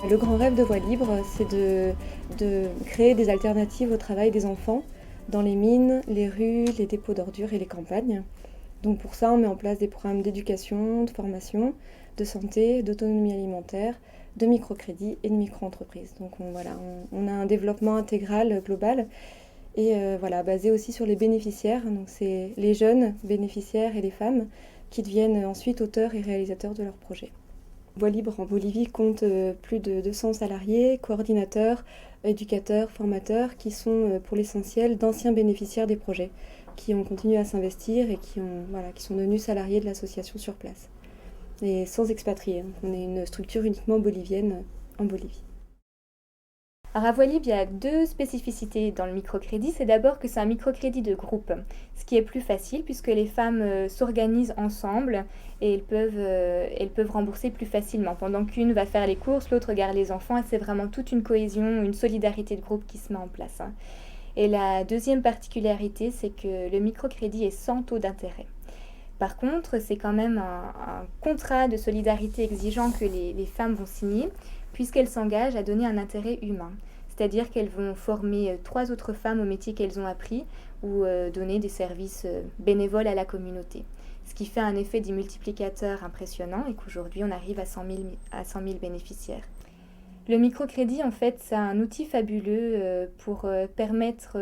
Le grand rêve de Voix Libre, c'est de créer des alternatives au travail des enfants dans les mines, les rues, les dépôts d'ordures et les campagnes. Donc pour ça, on met en place des programmes d'éducation, de formation, de santé, d'autonomie alimentaire, de microcrédit et de micro-entreprise. Donc on a un développement intégral global et basé aussi sur les bénéficiaires. Donc c'est les jeunes bénéficiaires et les femmes qui deviennent ensuite auteurs et réalisateurs de leurs projets. Voix Libre en Bolivie compte plus de 200 salariés, coordinateurs, éducateurs, formateurs, qui sont pour l'essentiel d'anciens bénéficiaires des projets, qui ont continué à s'investir et qui sont devenus salariés de l'association sur place. Et sans expatriés. On est une structure uniquement bolivienne en Bolivie. Alors à Voix Libre, il y a deux spécificités dans le microcrédit. C'est d'abord que c'est un microcrédit de groupe, ce qui est plus facile puisque les femmes s'organisent ensemble et elles peuvent rembourser plus facilement. Pendant qu'une va faire les courses, l'autre garde les enfants et c'est vraiment toute une cohésion, une solidarité de groupe qui se met en place. Et la deuxième particularité, c'est que le microcrédit est sans taux d'intérêt. Par contre, c'est quand même un contrat de solidarité exigeant que les femmes vont signer, puisqu'elles s'engagent à donner un intérêt humain. C'est-à-dire qu'elles vont former 3 autres femmes au métier qu'elles ont appris ou donner des services bénévoles à la communauté. Ce qui fait un effet démultiplicateur impressionnant et qu'aujourd'hui on arrive à 100 000 bénéficiaires. Le microcrédit, en fait, c'est un outil fabuleux pour permettre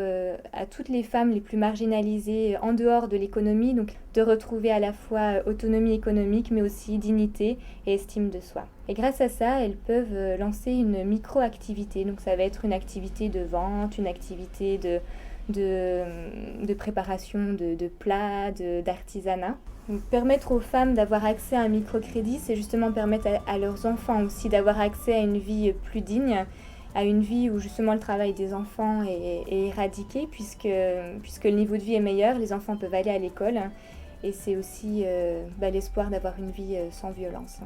à toutes les femmes les plus marginalisées en dehors de l'économie, donc de retrouver à la fois autonomie économique, mais aussi dignité et estime de soi. Et grâce à ça, elles peuvent lancer une micro-activité. Donc ça va être une activité de vente, une activité de préparation de plats, d'artisanat. Donc, permettre aux femmes d'avoir accès à un microcrédit, c'est justement permettre à leurs enfants aussi d'avoir accès à une vie plus digne, à une vie où justement le travail des enfants est éradiqué puisque le niveau de vie est meilleur, les enfants peuvent aller à l'école et c'est aussi l'espoir d'avoir une vie sans violence.